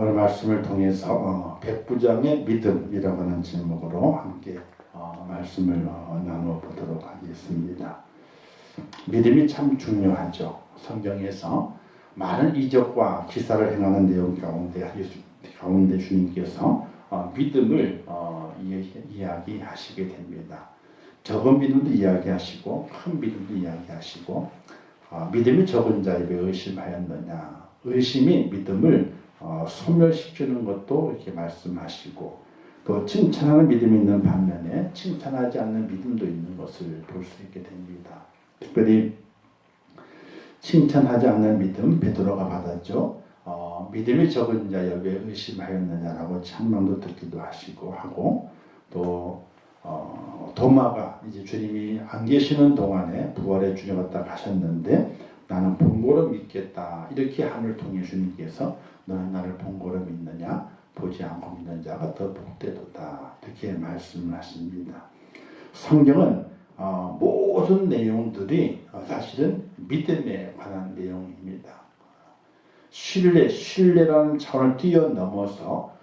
오늘 말씀을 통해서 백부장의 믿음이라고 하는 제목으로 함께 말씀을 나누어 보도록 하겠습니다. 믿음이 참 중요하죠. 성경에서 많은 이적과 기사를 행하는 내용 가운데 주님께서 믿음을 이야기하시게 됩니다. 적은 믿음도 이야기하시고 큰 믿음도 이야기하시고 믿음이 적은 자에 왜 의심하였느냐. 의심이 믿음을 소멸시키는 것도 이렇게 말씀하시고 또 칭찬하는 믿음이 있는 반면에 칭찬하지 않는 믿음도 있는 것을 볼 수 있게 됩니다. 특별히 칭찬하지 않는 믿음 베드로가 받았죠. 믿음이 적은 자여 왜 의심하였느냐라고 책망도 듣기도 하고 또 도마가 이제 주님이 안 계시는 동안에 부활의 주님 왔다 가셨는데 나는 본고로 믿겠다 이렇게 함을 통해 주님께서 너는 나를 본고로 믿느냐 보지 않고 믿는 자가 더 복되도다 이렇게 말씀을 하십니다. 성경은 모든 내용들이 사실은 믿음에 관한 내용입니다. 신뢰라는 차원을 뛰어넘어서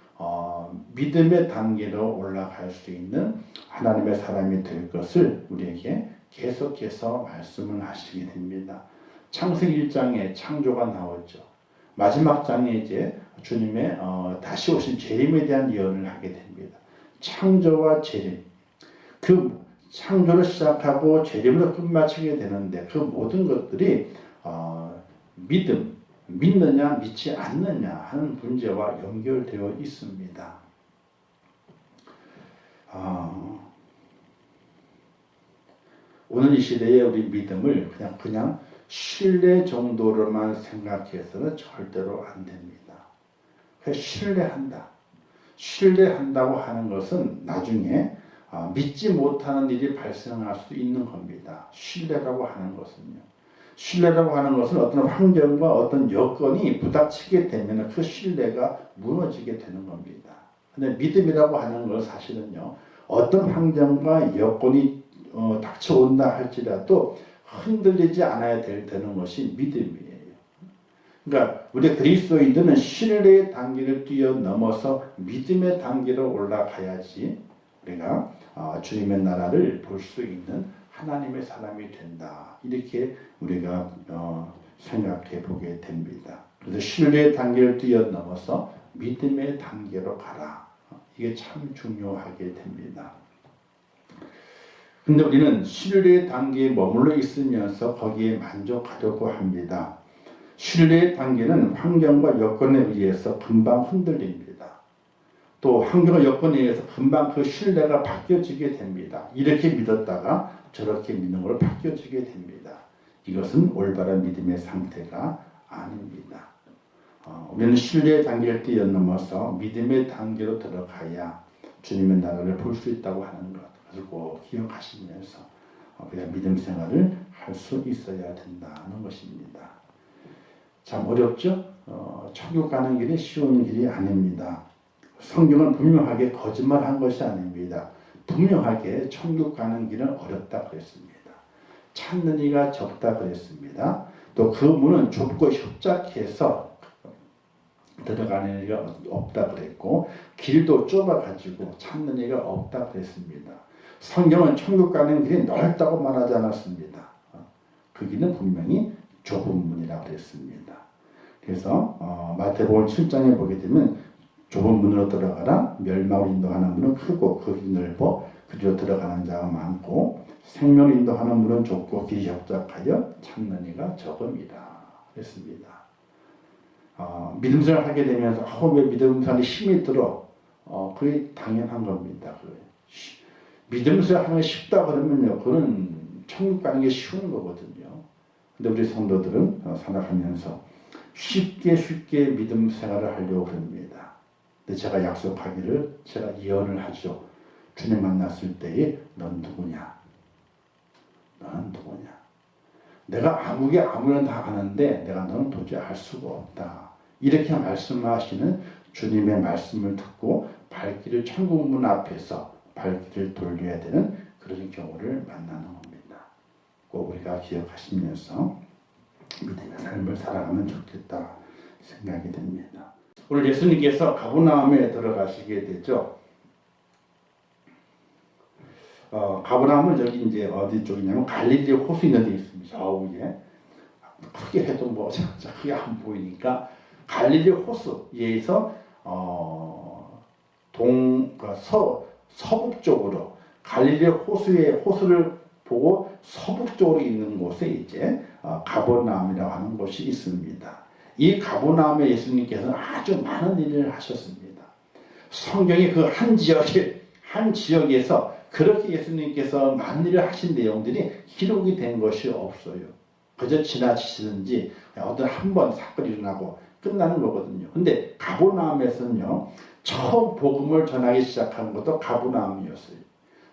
믿음의 단계로 올라갈 수 있는 하나님의 사람이 될 것을 우리에게 계속해서 말씀을 하시게 됩니다. 창세기 1장에 창조가 나오죠. 마지막 장에 이제 주님의 다시 오신 재림에 대한 예언을 하게 됩니다. 창조와 재림, 그 창조를 시작하고 재림으로 끝마치게 되는데 그 모든 것들이 믿느냐 믿지 않느냐 하는 문제와 연결되어 있습니다. 오늘 이 시대에 우리 믿음을 그냥 신뢰 정도로만 생각해서는 절대로 안 됩니다. 신뢰한다고 하는 것은 나중에 믿지 못하는 일이 발생할 수 있는 겁니다. 신뢰라고 하는 것은 어떤 환경과 어떤 여건이 부닥치게 되면 그 신뢰가 무너지게 되는 겁니다. 근데 믿음이라고 하는 건 사실은요, 어떤 환경과 여건이 닥쳐온다 할지라도 흔들리지 않아야 되는 것이 믿음이에요. 그러니까 우리 그리스도인들은 신뢰의 단계를 뛰어넘어서 믿음의 단계로 올라가야지 우리가 주님의 나라를 볼 수 있는 하나님의 사람이 된다. 이렇게 우리가 생각해 보게 됩니다. 그래서 신뢰의 단계를 뛰어넘어서 믿음의 단계로 가라. 이게 참 중요하게 됩니다. 근데 우리는 신뢰의 단계에 머물러 있으면서 거기에 만족하려고 합니다. 신뢰의 단계는 환경과 여건에 의해서 금방 흔들립니다. 또 환경과 여건에 의해서 금방 그 신뢰가 바뀌어지게 됩니다. 이렇게 믿었다가 저렇게 믿는 걸 바뀌어지게 됩니다. 이것은 올바른 믿음의 상태가 아닙니다. 우리는 신뢰의 단계를 뛰어넘어서 믿음의 단계로 들어가야 주님의 나라를 볼 수 있다고 하는 것. 그것을 꼭 기억하시면서 우리가 믿음 생활을 할 수 있어야 된다는 것입니다. 참 어렵죠? 천국 가는 길이 쉬운 길이 아닙니다. 성경은 분명하게 거짓말한 것이 아닙니다. 분명하게 천국 가는 길은 어렵다 그랬습니다. 찾는 이가 적다 그랬습니다. 또 그 문은 좁고 협착해서 들어가는 이가 없다 그랬고 길도 좁아가지고 찾는 이가 없다 그랬습니다. 성경은 천국 가는 길이 넓다고 말하지 않았습니다. 그 길은 분명히 좁은 문이라고 그랬습니다. 그래서 마태복음 7장에 보게 되면 좁은 문으로 들어가라. 멸망을 인도하는 문은 크고 그 길이 넓어 그리로 들어가는 자가 많고 생명을 인도하는 문은 좁고 길이 협착하여 찾는 이가 적음이라 그랬습니다. 믿음 생활을 하게 되면서 왜 믿음 생활에 힘이 들어? 그게 당연한 겁니다. 믿음 생활 하는 게 쉽다 그러면요, 그거는 천국 가는 게 쉬운 거거든요. 근데 우리 성도들은 살아가면서 쉽게 믿음 생활을 하려고 합니다. 근데 제가 약속하기를 제가 예언을 하죠. 주님 만났을 때에 넌 누구냐? 너는 누구냐? 내가 아무나 다 아는데 내가 너는 도저히 알 수가 없다. 이렇게 말씀하시는 주님의 말씀을 듣고 발길을 천국 문 앞에서 발길을 돌려야 되는 그런 경우를 만나는 겁니다. 꼭 우리가 기억하시면서 믿음의 삶을 살아가면 좋겠다 생각이 됩니다. 오늘 예수님께서 가버나움에 들어가시게 되죠. 가버나움은 저기 이제 어디 쪽이냐면 갈릴리 호수 있는 데 있습니다. 좌우에. 크게 해도 뭐 크게 안 보이니까 갈릴리 호수에서 서북 쪽으로 갈릴리 호수를 보고 서북 쪽으로 있는 곳에 이제 가버나움이라고 하는 곳이 있습니다. 이 가버나움에 예수님께서는 아주 많은 일을 하셨습니다. 성경의 그 한 지역에서 그렇게 예수님께서 많은 일을 하신 내용들이 기록이 된 것이 없어요. 그저 지나치시든지 어떤 한 번 사건이 일어나고 끝나는 거거든요. 근데 가버나움에서는요, 처음 복음을 전하기 시작한 것도 가버나움이었어요.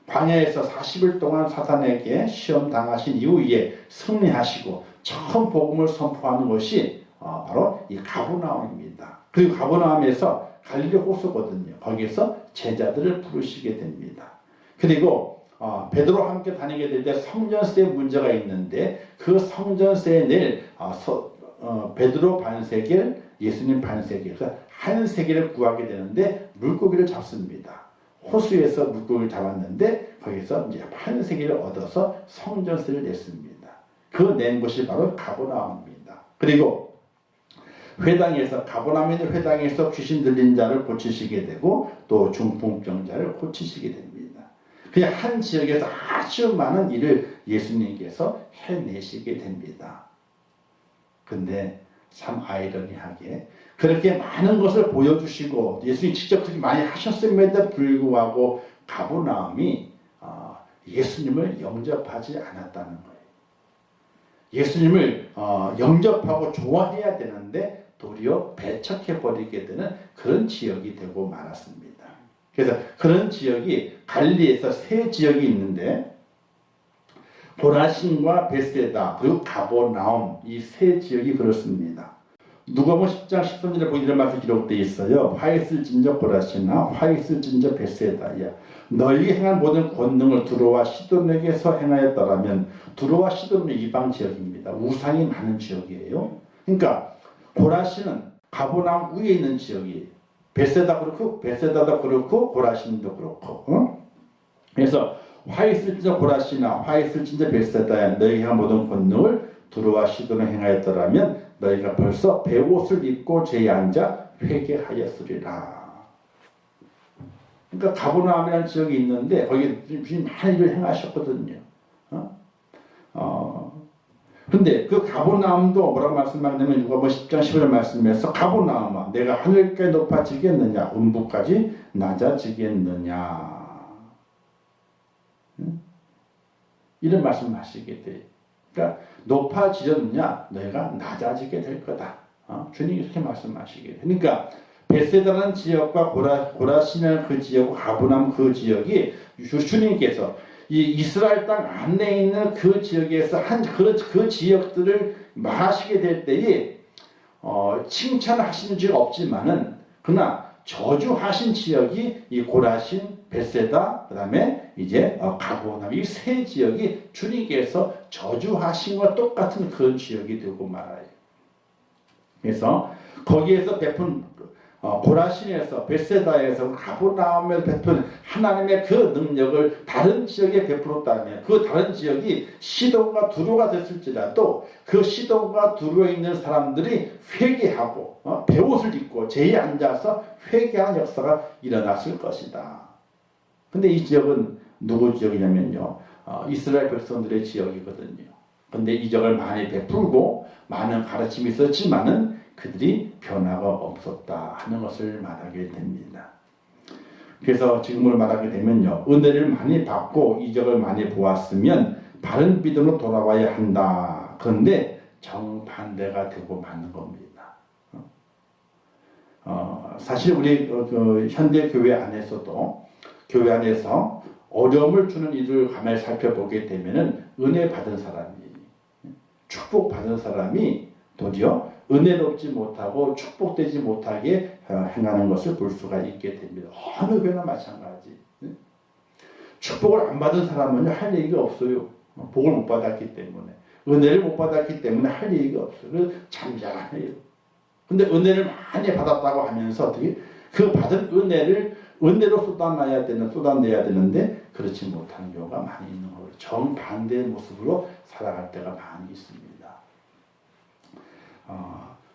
광야에서 40일 동안 사탄에게 시험 당하신 이후에 승리하시고 처음 복음을 선포하는 것이 바로 이 가버나움입니다. 그리고 가버나움에서 갈릴리 호수거든요. 거기에서 제자들을 부르시게 됩니다. 그리고 베드로와 함께 다니게 될 때 성전세에 문제가 있는데 그 성전세에 낼 베드로 반세겔, 예수님 반세겔, 한 세겔을 구하게 되는데 물고기를 잡습니다. 호수에서 물고기를 잡았는데 거기서 이제 한 세겔을 얻어서 성전세를 냈습니다. 그 낸 것이 바로 가버나움입니다. 그리고 가버나움에 있는 회당에서 귀신 들린 자를 고치시게 되고 또 중풍병자를 고치시게 됩니다. 그냥 한 지역에서 아주 많은 일을 예수님께서 해내시게 됩니다. 근데 참 아이러니하게 그렇게 많은 것을 보여주시고 예수님이 직접 그렇게 많이 하셨음에도 불구하고 가버나움이 예수님을 영접하지 않았다는 거예요. 예수님을 영접하고 좋아해야 되는데 도리어 배척해버리게 되는 그런 지역이 되고 말았습니다. 그래서 그런 지역이 갈릴리에서 세 지역이 있는데 고라신과 베세다 그리고 가버나움 이 세 지역이 그렇습니다. 누가복음 10장 13절에 보니 이런 말씀이 기록되어 있어요. 화있을 진저 고라신아 화있을 진저 베세다야 너희 행한 모든 권능을 두로와 시돈에게서 행하였더라면 두로와 시돈은 이방 지역입니다. 우상이 많은 지역이에요. 그러니까 고라신은 가버나움 위에 있는 지역이에요. 베세다도 그렇고 고라신도 그렇고 그래서 화있을 진저 고라신아 화있을 진저 베세다야 너희 행한 모든 권능을 두로와 시돈에 행하였더라면 너희가 벌써 베옷을 입고 제에 앉아 회개하였으리라. 그러니까 가버나움이라는 지역이 있는데 거기에 주님 많은 일을 행하셨거든요. 근데 그 가버나움도 뭐라고 말씀하냐면 누가복음 10장 15절 말씀에서 가버나움아 내가 하늘까지 높아지겠느냐 음부까지 낮아지겠느냐 이런 말씀하시게 돼요. 그러니까 높아지려느냐 너희가 낮아지게 될 거다. 주님이 이렇게 말씀하시게 돼요. 그러니까 베세다라는 지역과 고라신이라는 그 지역과 가버나움 그 지역이 주님께서 이 이스라엘 땅 안에 있는 그 지역에서 그 지역들을 말하시게 될 때에 칭찬하시는 지역 없지만은 그러나 저주하신 지역이 이 고라신, 베세다, 그 다음에 이제 가버나움 이 세 지역이 주님께서 저주하신 것과 똑같은 그런 지역이 되고 말아요. 그래서 거기에서 베푼 고라신에서 베세다에서 가버나움에서 베푼 하나님의 그 능력을 다른 지역에 베풀었다면 그 다른 지역이 시돈과 두로가 됐을지라도 그 시돈과 두로에 있는 사람들이 회개하고 베옷을 입고 제에 앉아서 회개하는 역사가 일어났을 것이다. 근데 이 지역은 누구 지역이냐면요 이스라엘 백성들의 지역이거든요. 근데 이 지역을 많이 베풀고 많은 가르침이 있었지만은 그들이 변화가 없었다 하는 것을 말하게 됩니다. 그래서 지금을 말하게 되면요 은혜를 많이 받고 이적을 많이 보았으면 바른 믿음으로 돌아와야 한다. 그런데 정반대가 되고 마는 겁니다. 사실 우리 현대 교회 안에서도 교회 안에서 어려움을 주는 이들을 가만히 살펴보게 되면은 은혜 받은 사람이 축복 받은 사람이 도리어 은혜롭지 못하고 축복되지 못하게 행하는 것을 볼 수가 있게 됩니다. 어느 교회나 마찬가지. 축복을 안 받은 사람은 할 얘기가 없어요. 복을 못 받았기 때문에. 은혜를 못 받았기 때문에 할 얘기가 없어요. 그래서 잠잠해요. 근데 은혜를 많이 받았다고 하면서 어떻게 그 받은 은혜로 쏟아내야 되는데 그렇지 못하는 경우가 많이 있는 거예요. 정반대의 모습으로 살아갈 때가 많이 있습니다.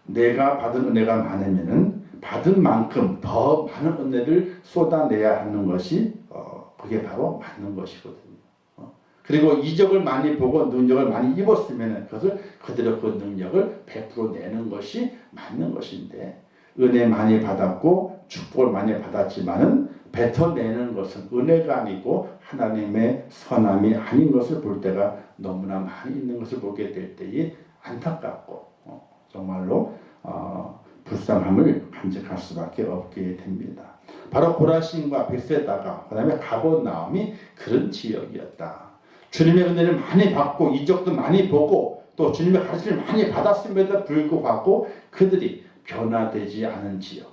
내가 받은 은혜가 많으면은 받은 만큼 더 많은 은혜를 쏟아내야 하는 것이 그게 바로 맞는 것이거든요. 그리고 이적을 많이 보고 능력을 많이 입었으면 그것을 그대로 그 능력을 100% 내는 것이 맞는 것인데 은혜 많이 받았고 축복을 많이 받았지만은 뱉어내는 것은 은혜가 아니고 하나님의 선함이 아닌 것을 볼 때가 너무나 많이 있는 것을 보게 될 때에 안타깝고 정말로 불쌍함을 간직할 수밖에 없게 됩니다. 바로 고라신과 벳세다가 그 다음에 가버나움이 그런 지역이었다. 주님의 은혜를 많이 받고 이적도 많이 보고 또 주님의 가르침을 많이 받았음에도 불구하고 그들이 변화되지 않은 지역.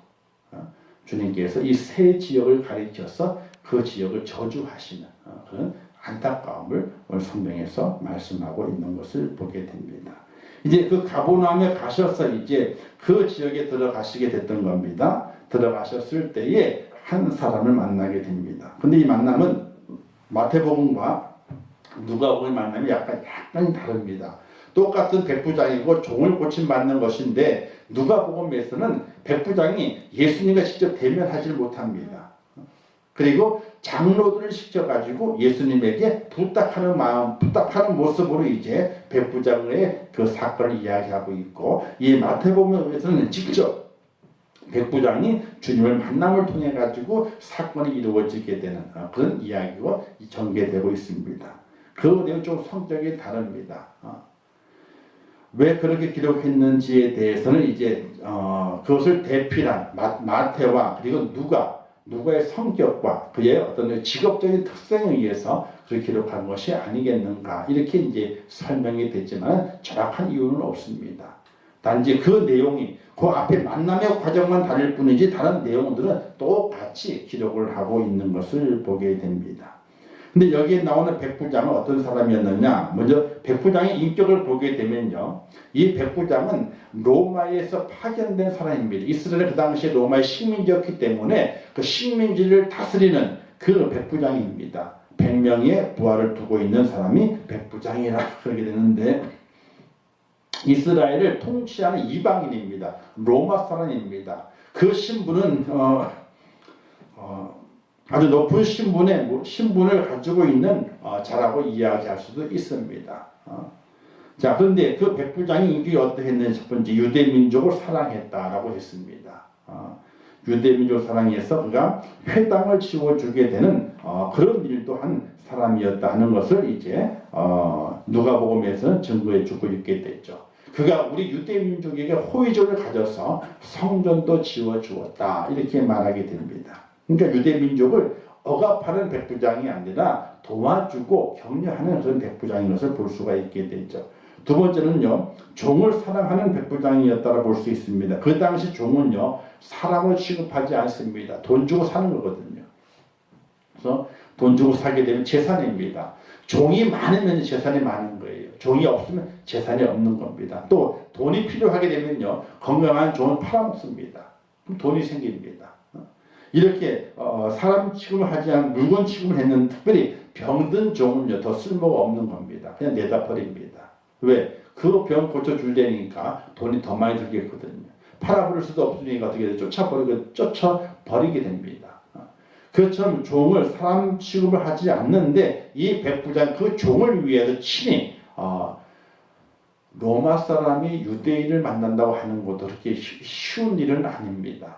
주님께서 이 세 지역을 가리켜서 그 지역을 저주하시는 그런 안타까움을 오늘 성경에서 말씀하고 있는 것을 보게 됩니다. 이제 그 가버나움에 가셔서 이제 그 지역에 들어가시게 됐던 겁니다. 들어가셨을 때에 한 사람을 만나게 됩니다. 근데 이 만남은 마태복음과 누가복음의 만남이 약간 다릅니다. 똑같은 백부장이고 종을 고침받는 것인데 누가복음에서는 백부장이 예수님과 직접 대면하지 못합니다. 그리고 장로들을 시켜가지고 예수님에게 부탁하는 모습으로 이제 백부장의 그 사건을 이야기하고 있고 이 마태복음에서는 직접 백부장이 주님을 만남을 통해 가지고 사건이 이루어지게 되는 그런 이야기가 전개되고 있습니다. 그거에 대해 좀 성격이 다릅니다. 왜 그렇게 기록했는지에 대해서는 이제 그것을 대필한 마태와 그리고 누가의 성격과 그의 어떤 직업적인 특성에 의해서 그렇게 기록한 것이 아니겠는가 이렇게 이제 설명이 됐지만 정확한 이유는 없습니다. 단지 그 내용이 그 앞에 만남의 과정만 다를 뿐이지 다른 내용들은 똑같이 기록을 하고 있는 것을 보게 됩니다. 근데 여기에 나오는 백부장은 어떤 사람이었느냐? 먼저 백부장의 인격을 보게 되면요. 이 백부장은 로마에서 파견된 사람입니다. 이스라엘은 그 당시에 로마의 식민지였기 때문에 그 식민지를 다스리는 그 백부장입니다. 100명의 부하를 두고 있는 사람이 백부장이라 그러게 되는데 이스라엘을 통치하는 이방인입니다. 로마 사람입니다. 그 신분은 아주 높은 신분을 가지고 있는 자라고 이야기할 수도 있습니다. 자, 그런데 그 백부장의 인격이 어떠했는지 첫 번째 유대민족을 사랑했다라고 했습니다. 유대민족 사랑해서 그가 회당을 지어주게 되는 그런 일도 한 사람이었다 하는 것을 이제 누가복음에서는 증거해 주고 있게 됐죠. 그가 우리 유대민족에게 호의적을 가져서 성전도 지어주었다 이렇게 말하게 됩니다. 그러니까 유대민족을 억압하는 백부장이 아니라 도와주고 격려하는 그런 백부장인 것을 볼 수가 있게 되죠. 두 번째는요, 종을 사랑하는 백부장이었다고 볼 수 있습니다. 그 당시 종은요, 사람을 취급하지 않습니다. 돈 주고 사는 거거든요. 그래서 돈 주고 사게 되면 재산입니다. 종이 많으면 재산이 많은 거예요. 종이 없으면 재산이 없는 겁니다. 또 돈이 필요하게 되면요, 건강한 종을 팔아먹습니다. 그럼 돈이 생깁니다. 이렇게 사람 취급을 하지 않은 물건 취급을 했는 특별히 병든 종은요 더 쓸모가 없는 겁니다. 그냥 내다 버립니다. 왜? 그 병 고쳐주려니까 돈이 더 많이 들겠거든요. 팔아버릴 수도 없으니까 어떻게 쫓아버리게 됩니다. 그처럼 종을 사람 취급을 하지 않는데 이 백부장 그 종을 위해서 친히 로마 사람이 유대인을 만난다고 하는 것도 그렇게 쉬운 일은 아닙니다.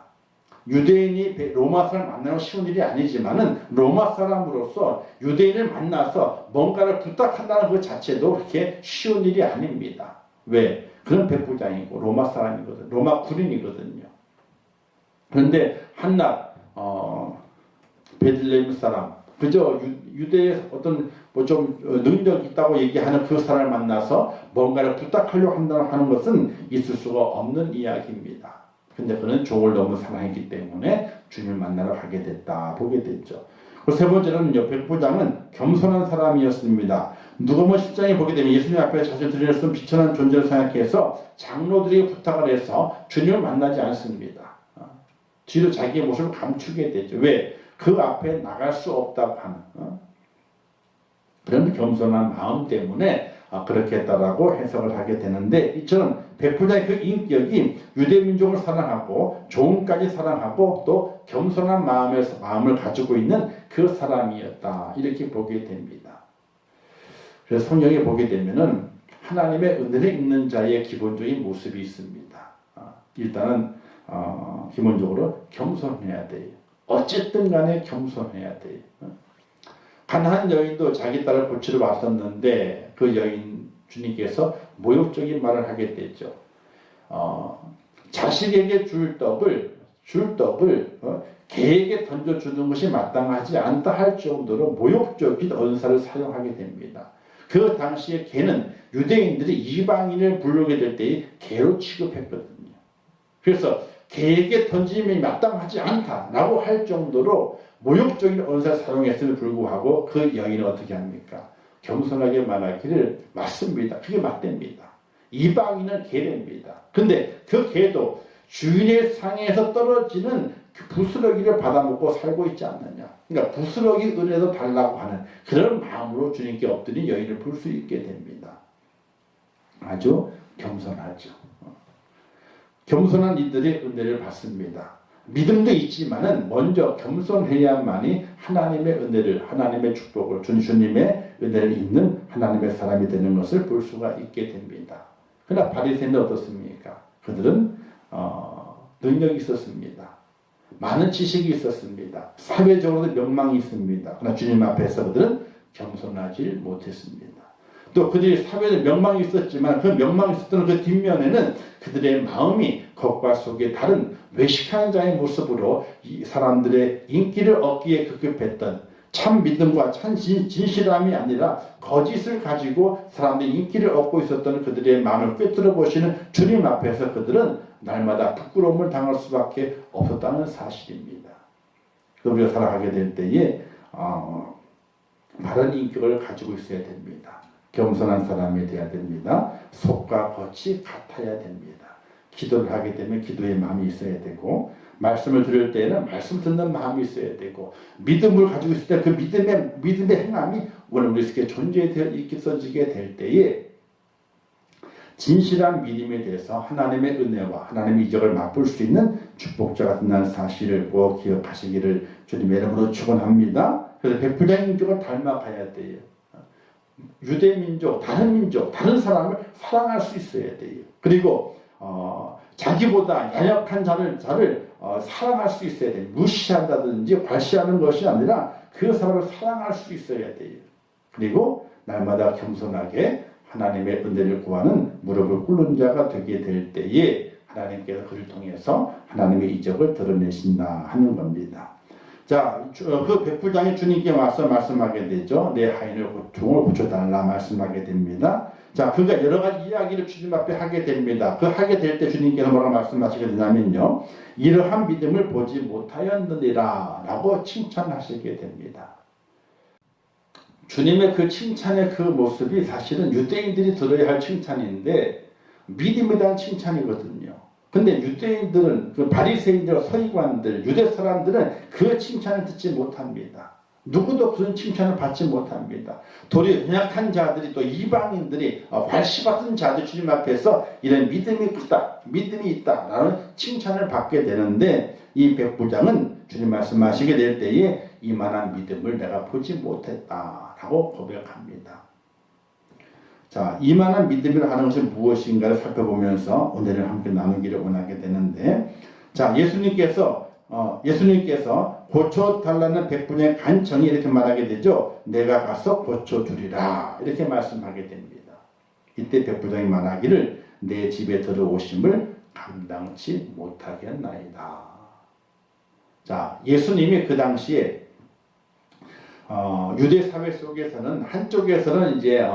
유대인이 로마 사람을 만나는 쉬운 일이 아니지만은 로마 사람으로서 유대인을 만나서 뭔가를 부탁한다는 것 자체도 그렇게 쉬운 일이 아닙니다. 왜? 그런 백부장이고 로마 사람이거든요. 로마 군인이거든요. 그런데 한낱 베들레헴 사람 그저 유대의 어떤 뭐 좀 능력 있다고 얘기하는 그 사람을 만나서 뭔가를 부탁하려고 한다고 하는 것은 있을 수가 없는 이야기입니다. 근데 그는 종을 너무 사랑했기 때문에 주님을 만나러 가게 됐다 보게 됐죠. 세 번째는 백부장은 겸손한 사람이었습니다. 누가복음 10장에 보게 되면 예수님 앞에 자신을 드러냈던 비천한 존재를 생각해서 장로들이 부탁을 해서 주님을 만나지 않습니다. 뒤로 자기의 모습을 감추게 되죠. 왜? 그 앞에 나갈 수 없다고 하는 그런 겸손한 마음 때문에 그렇게 했다라고 해석을 하게 되는데, 이처럼 백부장의 그 인격이 유대민족을 사랑하고 조언까지 사랑하고 또 겸손한 마음을 가지고 있는 그 사람이었다, 이렇게 보게 됩니다. 그래서 성경에 보게 되면은 하나님의 은혜를 입는 자의 기본적인 모습이 있습니다. 일단은 기본적으로 겸손해야 돼요. 어쨌든 간에 겸손해야 돼요. 가나안 여인도 자기 딸을 고치러 왔었는데 그 여인 주님께서 모욕적인 말을 하게 됐죠. 자식에게 줄 떡을 개에게 던져주는 것이 마땅하지 않다 할 정도로 모욕적인 언사를 사용하게 됩니다. 그 당시에 개는 유대인들이 이방인을 부르게 될 때에 개로 취급했거든요. 그래서 개에게 던짐이 마땅하지 않다라고 할 정도로 모욕적인 언사를 사용했음에도 불구하고 그 여인은 어떻게 합니까? 겸손하게 말하기를 맞습니다. 그게 맞답니다. 이방인은 개랍니다. 근데 그 개도 주인의 상에서 떨어지는 그 부스러기를 받아먹고 살고 있지 않느냐. 그러니까 부스러기 은혜도 달라고 하는 그런 마음으로 주님께 엎드린 여인을 볼 수 있게 됩니다. 아주 겸손하죠. 겸손한 이들의 은혜를 받습니다. 믿음도 있지만은 먼저 겸손해야만이 하나님의 은혜를, 하나님의 축복을, 주님의 은혜를 입는 하나님의 사람이 되는 것을 볼 수가 있게 됩니다. 그러나 바리새인은 어떻습니까? 그들은 능력이 있었습니다. 많은 지식이 있었습니다. 사회적으로도 명망이 있습니다. 그러나 주님 앞에서 그들은 겸손하지 못했습니다. 또 그들이 사회에 명망이 있었지만 그 명망이 있었던 그 뒷면에는 그들의 마음이 겉과 속에 다른 외식하는 자의 모습으로 이 사람들의 인기를 얻기에 급급했던, 참 믿음과 참 진실함이 아니라 거짓을 가지고 사람들의 인기를 얻고 있었던 그들의 마음을 꿰뚫어 보시는 주님 앞에서 그들은 날마다 부끄러움을 당할 수밖에 없었다는 사실입니다. 우리가 살아가게 될 때에 바른 인격을 가지고 있어야 됩니다. 겸손한 사람이 되어야 됩니다. 속과 겉이 같아야 됩니다. 기도를 하게 되면 기도의 마음이 있어야 되고, 말씀을 들을 때에는 말씀 듣는 마음이 있어야 되고, 믿음을 가지고 있을 때 그 믿음의 행함이 우리에게 존재되어 있어지게 될 때에 진실한 믿음에 대해서 하나님의 은혜와 하나님의 이적을 맛볼 수 있는 축복자가 된다는 사실을 꼭 기억하시기를 주님의 이름으로 축원합니다. 그래서 백부장의 인격을 닮아가야 돼요. 유대민족, 다른 사람을 사랑할 수 있어야 돼요. 그리고 자기보다 연약한 자를 사랑할 수 있어야 돼요. 무시한다든지 발시하는 것이 아니라 그 사람을 사랑할 수 있어야 돼요. 그리고 날마다 겸손하게 하나님의 은혜를 구하는 무릎을 꿇는 자가 되게 될 때에 하나님께서 그를 통해서 하나님의 이적을 드러내신다 하는 겁니다. 자, 그 백부장이 주님께 와서 말씀하게 되죠. 내 하인을 종을 고쳐달라 말씀하게 됩니다. 자, 그가 여러 가지 이야기를 주님 앞에 하게 됩니다. 그 하게 될 때 주님께서 뭐라고 말씀하시게 되냐면요, 이러한 믿음을 보지 못하였느니라 라고 칭찬하시게 됩니다. 주님의 그 칭찬의 그 모습이 사실은 유대인들이 들어야 할 칭찬인데 믿음에 대한 칭찬이거든요. 근데 유대인들은, 그 바리새인들, 서기관들, 유대 사람들은 그 칭찬을 듣지 못합니다. 누구도 그런 칭찬을 받지 못합니다. 도리어 연약한 자들이, 또 이방인들이, 발시받은 자들 주님 앞에서 이런 믿음이 크다, 믿음이 있다 라는 칭찬을 받게 되는데, 이 백부장은 주님 말씀하시게 될 때에 이만한 믿음을 내가 보지 못했다 라고 고백합니다. 자, 이만한 믿음이라 하는 것이 무엇인가를 살펴보면서 오늘을 함께 나누기를 원하게 되는데, 자, 예수님께서 고쳐달라는 백부장의 간청이 이렇게 말하게 되죠. 내가 가서 고쳐주리라 이렇게 말씀하게 됩니다. 이때 백부장이 말하기를 내 집에 들어오심을 감당치 못하겠나이다. 자, 예수님이 그 당시에 유대 사회 속에서는 한쪽에서는 이제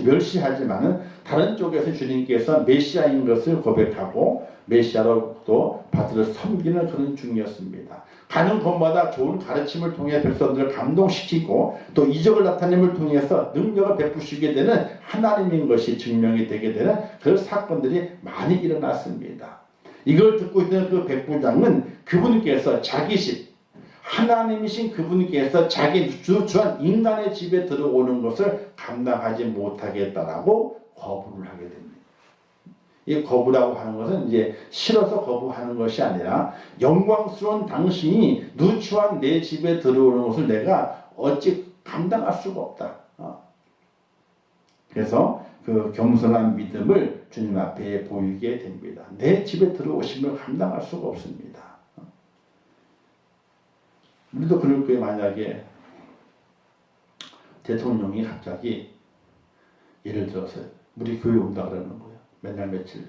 멸시하지만은 다른 쪽에서 주님께서 메시아인 것을 고백하고 메시아로 또 받들어 섬기는 그런 중이었습니다. 가는 곳마다 좋은 가르침을 통해 백성들을 감동시키고 또 이적을 나타냄을 통해서 능력을 베푸시게 되는 하나님인 것이 증명이 되게 되는 그런 사건들이 많이 일어났습니다. 이걸 듣고 있는 그 백부장은 그분께서 자기 집 하나님이신 그분께서 자기 주한 인간의 집에 들어오는 것을 감당하지 못하겠다라고 거부를 하게 됩니다. 이 거부라고 하는 것은 이제 싫어서 거부하는 것이 아니라 영광스러운 당신이 누추한 내 집에 들어오는 것을 내가 어찌 감당할 수가 없다. 그래서 그 겸손한 믿음을 주님 앞에 보이게 됩니다. 내 집에 들어오심을 감당할 수가 없습니다. 우리도 그럴 거예요. 만약에 대통령이 갑자기 예를 들어서 우리 교회 온다 그러는 거예요. 맨날 며칠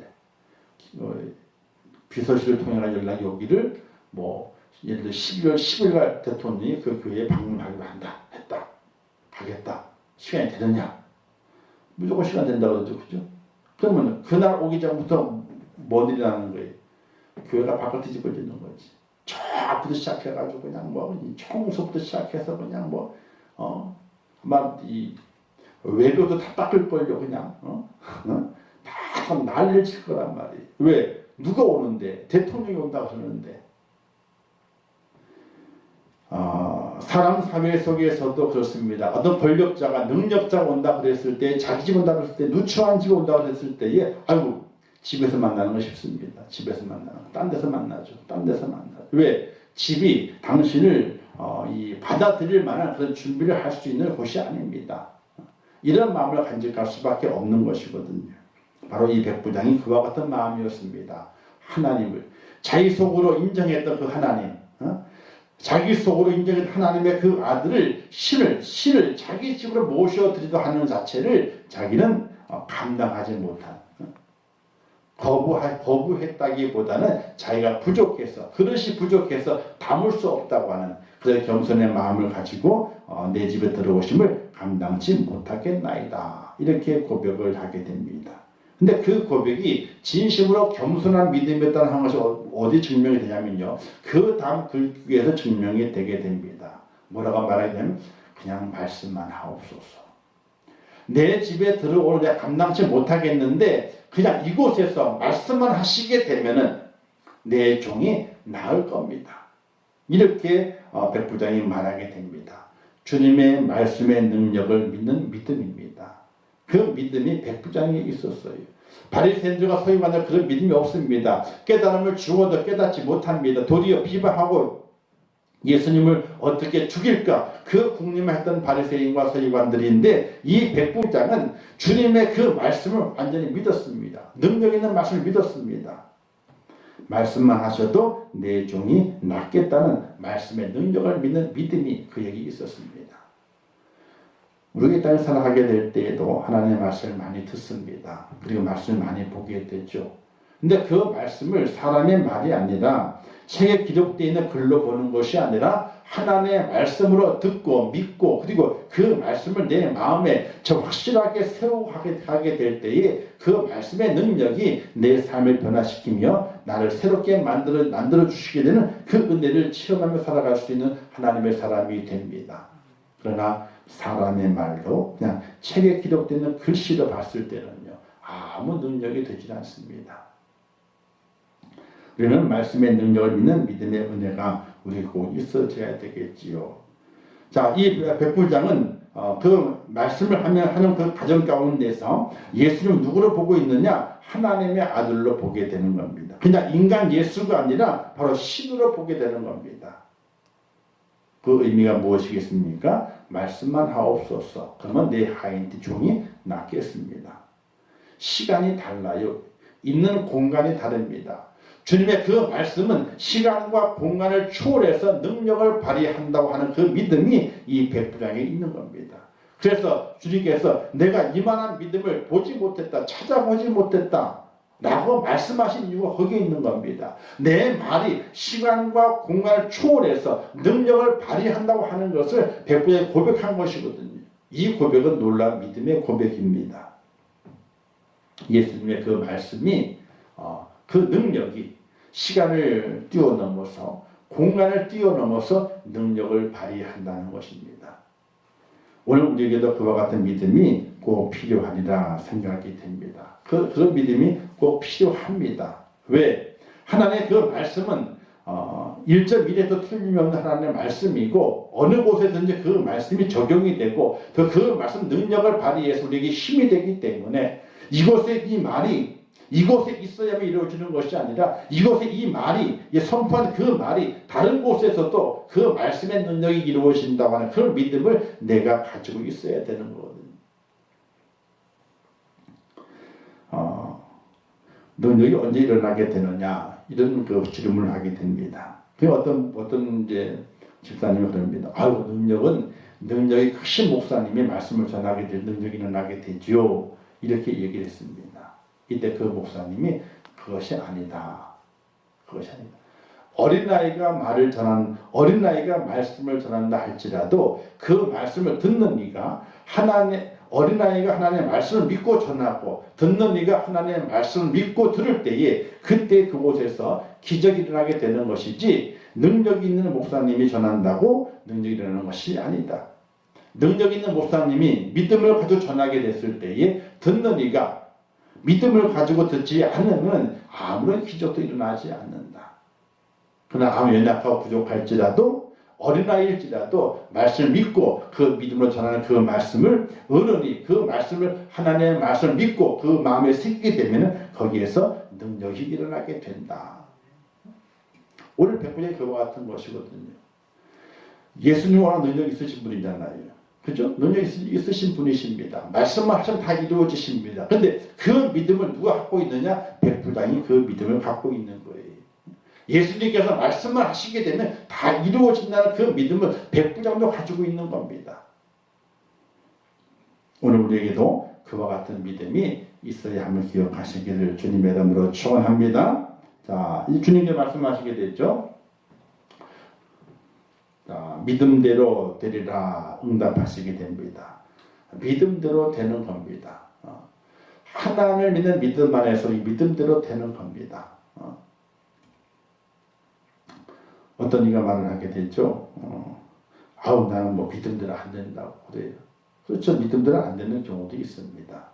비서실을 통해 연락이 오기를 예를 들어 12월 10일날 대통령이 그 교회에 방문하기로 했다. 가겠다. 시간이 되느냐? 무조건 시간 된다고 그러죠. 그죠? 그러면 그날 오기 전부터 뭔 일이 나는 거예요? 교회가 바깥 뒤집어지는 거지. 저 앞부터 시작해가지고 그냥 청소부터 시작해서 그냥 막 이 외교도 다 닦을걸요. 그냥 다 난리를 칠 거란 말이에요. 왜? 누가 오는데? 대통령이 온다고 그러는데. 사람 사회 속에서도 그렇습니다. 어떤 권력자가 능력자가 온다 그랬을 때, 자기 집 온다 그랬을 때, 누추한 집에 온다 그랬을 때에 아이고 집에서 만나는 거 쉽습니다. 집에서 만나는 거. 딴 데서 만나죠. 딴 데서 만나죠. 왜? 집이 당신을 받아들일 만한 그런 준비를 할 수 있는 곳이 아닙니다. 이런 마음을 간직할 수밖에 없는 것이거든요. 바로 이 백부장이 그와 같은 마음이었습니다. 하나님을 자기 속으로 인정했던 그 하나님, 자기 속으로 인정했던 하나님의 그 아들을 신을 자기 집으로 모셔드리도 하는 자체를 자기는 감당하지 못한, 거부했다기보다는 자기가 부족해서, 그릇이 부족해서 담을 수 없다고 하는 그런 겸손의 마음을 가지고 내 집에 들어오심을 감당치 못하겠나이다. 이렇게 고백을 하게 됩니다. 근데 그 고백이 진심으로 겸손한 믿음이었다는 한 것이 어디 증명이 되냐면요. 그 다음 글귀에서 증명이 되게 됩니다. 뭐라고 말하냐면 그냥 말씀만 하옵소서. 내 집에 들어올 내가 감당치 못하겠는데 그냥 이곳에서 말씀만 하시게 되면은 내 종이 나을 겁니다. 이렇게 백부장이 말하게 됩니다. 주님의 말씀의 능력을 믿는 믿음입니다. 그 믿음이 백부장에 있었어요. 바리새인들과 서기관들 그런 믿음이 없습니다. 깨달음을 주어도 깨닫지 못합니다. 도리어 비방하고 예수님을 어떻게 죽일까 그 궁리만 했던 바리새인과 서기관들인데 이 백부장은 주님의 그 말씀을 완전히 믿었습니다. 능력 있는 말씀을 믿었습니다. 말씀만 하셔도 내 종이 낫겠다는 말씀의 능력을 믿는 믿음이 그에게 있었습니다. 우리가 이 땅에 살아가게 될 때에도 하나님의 말씀을 많이 듣습니다. 그리고 말씀을 많이 보게 되죠. 근데 그 말씀을 사람의 말이 아니라 책에 기록되어 있는 글로 보는 것이 아니라 하나님의 말씀으로 듣고 믿고 그리고 그 말씀을 내 마음에 확실하게 세우고 하게 될 때에 그 말씀의 능력이 내 삶을 변화시키며 나를 새롭게 만들어 주시게 되는 그 은혜를 체험하며 살아갈 수 있는 하나님의 사람이 됩니다. 그러나 사람의 말도 그냥 책에 기록되는 글씨로 봤을 때는요 아무 능력이 되지 않습니다. 우리는 말씀의 능력을 믿는 믿음의 은혜가 우리 꼭 있어져야 되겠지요. 자, 이 백부장은 그 말씀을 하는 그 과정 가운데서 예수를 누구로 보고 있느냐? 하나님의 아들로 보게 되는 겁니다. 그냥 인간 예수가 아니라 바로 신으로 보게 되는 겁니다. 그 의미가 무엇이겠습니까? 말씀만 하옵소서. 그러면 내 하인 종이 낫겠습니다. 시간이 달라요. 있는 공간이 다릅니다. 주님의 그 말씀은 시간과 공간을 초월해서 능력을 발휘한다고 하는 그 믿음이 이 백부장에 있는 겁니다. 그래서 주님께서 내가 이만한 믿음을 보지 못했다, 찾아보지 못했다 라고 말씀하신 이유가 거기에 있는 겁니다. 내 말이 시간과 공간을 초월해서 능력을 발휘한다고 하는 것을 백부장이 고백한 것이거든요. 이 고백은 놀라운 믿음의 고백입니다. 예수님의 그 말씀이 그 능력이 시간을 뛰어넘어서 공간을 뛰어넘어서 능력을 발휘한다는 것입니다. 오늘 우리에게도 그와 같은 믿음이 꼭 필요하리라 생각이 됩니다. 그런 믿음이 꼭 필요합니다. 왜? 하나님의 그 말씀은 1.1에도 틀림없는 하나님의 말씀이고 어느 곳에든지 그 말씀이 적용이 되고 그 말씀 능력을 발휘해서 우리에게 힘이 되기 때문에 이곳에 이 말이 이곳에 있어야만 이루어지는 것이 아니라 이곳에 이 말이 선포한 그 말이 다른 곳에서도 그 말씀의 능력이 이루어진다고 하는 그런 믿음을 내가 가지고 있어야 되는 거거든요. 능력이 언제 일어나게 되느냐 이런 그 질문을 하게 됩니다. 그 어떤 이제 집사님이 그럽니다. 능력이 크신 목사님이 말씀을 전하게 될 능력이 일어나게 되죠. 이렇게 얘기를 했습니다. 이때 그 목사님이 그것이 아니다. 어린아이가 말씀을 전한다 할지라도 그 말씀을 듣는 이가 어린아이가 하나님의 말씀을 믿고 전하고 듣는 이가 하나님의 말씀을 믿고 들을 때에 그때 그곳에서 기적이 일어나게 되는 것이지 능력 있는 목사님이 전한다고 능력이 일어나는 것이 아니다. 능력 있는 목사님이 믿음을 가지고 전하게 됐을 때에 듣는 이가 믿음을 가지고 듣지 않으면 아무런 기적도 일어나지 않는다. 그러나 아무 연약하고 부족할지라도 어린아이일지라도 말씀을 믿고 그 믿음으로 전하는 그 말씀을 어른이 그 말씀을 하나님의 말씀을 믿고 그 마음에 새기게 되면 거기에서 능력이 일어나게 된다. 오늘 백부장이 그와 같은 것이거든요. 예수님 워낙 능력 있으신 분이잖아요. 그죠? 능력 있으신 분이십니다. 말씀만 하시면 다 이루어지십니다. 그런데 그 믿음을 누가 갖고 있느냐? 백부장이 그 믿음을 갖고 있는 거예요. 예수님께서 말씀을 하시게 되면 다 이루어진다는 그 믿음을 백부장도 가지고 있는 겁니다. 오늘 우리에게도 그와 같은 믿음이 있어야 함을 기억하시기를 주님의 이름으로 축원합니다. 자, 이 주님께 말씀하시게 되죠. 자, 믿음대로 되리라 응답하시게 됩니다. 믿음대로 되는 겁니다. 하나님을 믿는 믿음 안에서 이 믿음대로 되는 겁니다. 어떤 이가 말을 하게 되죠. 나는 뭐 믿음대로 안 된다고 그래요. 그렇죠. 믿음대로 안 되는 경우도 있습니다.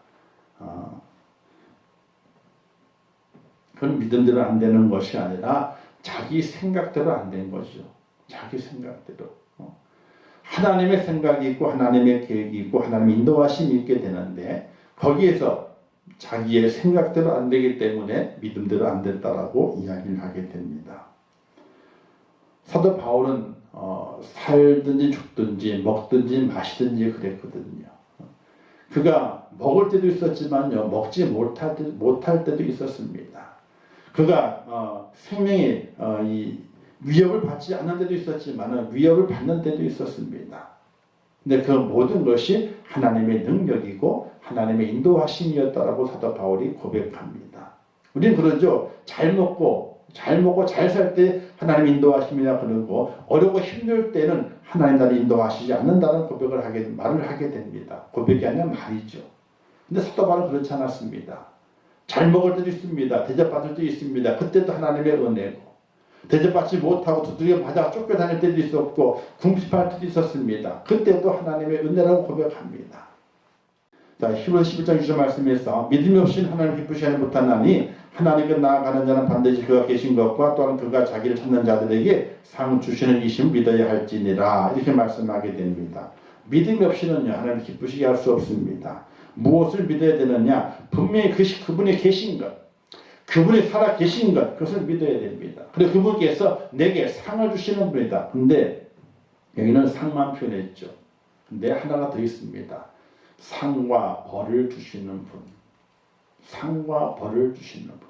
그건 믿음대로 안 되는 것이 아니라 자기 생각대로 안 된 거죠. 자기 생각대로. 하나님의 생각이 있고 하나님의 계획이 있고 하나님의 인도하심이 있게 되는데 거기에서 자기의 생각대로 안 되기 때문에 믿음대로 안 됐다라고 이야기를 하게 됩니다. 사도 바울은 살든지 죽든지 먹든지 마시든지 그랬거든요. 그가 먹을 때도 있었지만요, 먹지 못할 때도 있었습니다. 그가 생명의 이 위협을 받지 않는 때도 있었지만 위협을 받는 때도 있었습니다. 근데 그 모든 것이 하나님의 능력이고 하나님의 인도하심이었다라고 사도 바울이 고백합니다. 우리는 그러죠. 잘 먹고 잘 살 때 하나님 인도하심이라 그러고 어렵고 힘들 때는 하나님 나를 인도하시지 않는다는 말을 하게 됩니다. 고백이 아니라 말이죠. 근데 사도 바울은 그렇지 않았습니다. 잘 먹을 때도 있습니다. 대접받을 때도 있습니다. 그때도 하나님의 은혜고 대접받지 못하고 두드려 맞아 쫓겨다닐 때도 있었고 궁핍할 때도 있었습니다. 그때도 하나님의 은혜라고 고백합니다. 자, 히브리서 11장 6절 말씀에서 믿음이 없이는 하나님 기쁘시지 못하나니 하나님께 나아가는 자는 반드시 그가 계신 것과 또한 그가 자기를 찾는 자들에게 상 주시는 이심을 믿어야 할지니라 이렇게 말씀하게 됩니다. 믿음이 없이는요 하나님 기쁘시게 할 수 없습니다. 무엇을 믿어야 되느냐? 분명히 그분이 계신 것, 그분이 살아 계신 것, 그것을 믿어야 됩니다. 그리고 그분께서 내게 상을 주시는 분이다. 근데 여기는 상만 표현했죠. 근데 하나가 더 있습니다. 상과 벌을 주시는 분. 상과 벌을 주시는 분.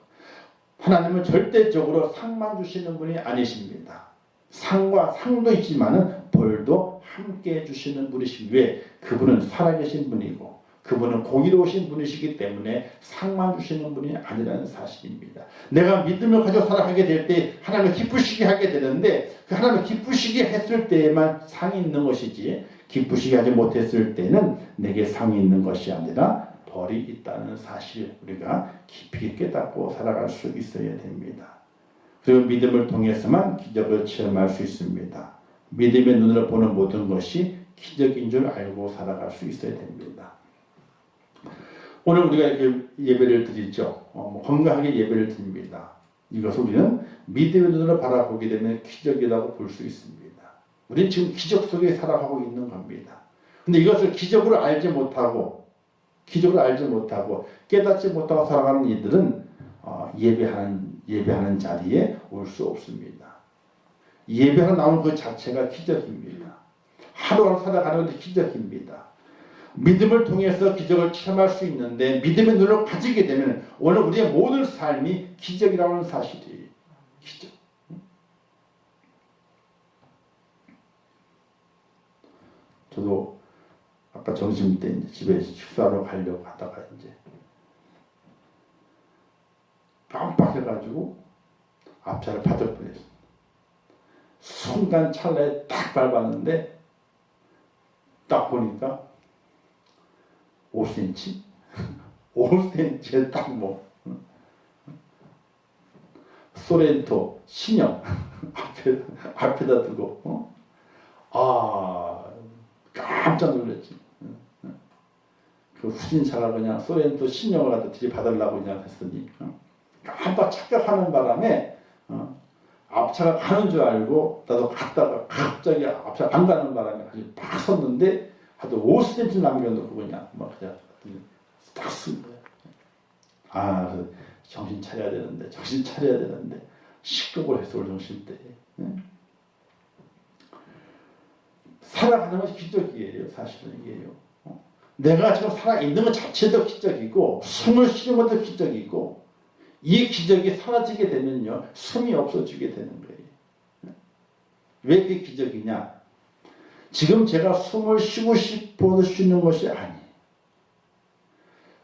하나님은 절대적으로 상만 주시는 분이 아니십니다. 상도 있지만은 벌도 함께 주시는 분이시기 왜? 그분은 살아계신 분이고 그분은 공의로우신 분이시기 때문에 상만 주시는 분이 아니라는 사실입니다. 내가 믿음을 가지고 살아가게 될 때 하나님을 기쁘시게 하게 되는데 그 하나님을 기쁘시게 했을 때에만 상이 있는 것이지 기쁘시게 하지 못했을 때는 내게 상이 있는 것이 아니라 벌이 있다는 사실 우리가 깊이 깨닫고 살아갈 수 있어야 됩니다. 그리고 믿음을 통해서만 기적을 체험할 수 있습니다. 믿음의 눈으로 보는 모든 것이 기적인 줄 알고 살아갈 수 있어야 됩니다. 오늘 우리가 이렇게 예배를 드리죠. 건강하게 예배를 드립니다. 이것을 우리는 믿음의 눈으로 바라보게 되면 기적이라고 볼 수 있습니다. 우리는 지금 기적 속에 살아가고 있는 겁니다. 근데 이것을 기적으로 알지 못하고 깨닫지 못하고 살아가는 이들은 예배하는 자리에 올 수 없습니다. 예배하러 나오는 그 자체가 기적입니다. 하루하루 살아가는 것도 기적입니다. 믿음을 통해서 기적을 체험할 수 있는데 믿음의 눈을 가지게 되면 오늘 우리의 모든 삶이 기적이라는 사실이에요. 기적. 저도 아까 점심 때 이제 집에 식사하러 가려고 하다가 이제 깜빡해가지고 앞차를 받을 뻔했습니다. 순간 찰나에 딱 밟았는데 딱 보니까 5cm? 5cm에 딱 소렌토 신형 앞에다 두고 깜짝 놀랐지. 그 후진차가 그냥 소렌토 신형을 갖다 들이받으려고 그냥 했으니 깜빡 착각하는 바람에 앞차가 가는 줄 알고 나도 갔다가 갑자기 앞차 안 가는 바람에 팍 섰는데 하도 5cm 남겨놓고 그냥 딱 쓴 거야. 그래서 정신 차려야 되는데 시끄러워 했어. 오늘 정신 때. 살아가는 것이 기적이에요. 사실은 이게요. 내가 지금 살아있는 것 자체도 기적이고 숨을 쉬는 것도 기적이고 이 기적이 사라지게 되면요. 숨이 없어지게 되는 거예요. 왜 그게 기적이냐? 지금 제가 숨을 쉬고 싶어서 쉬는 것이 아니에요.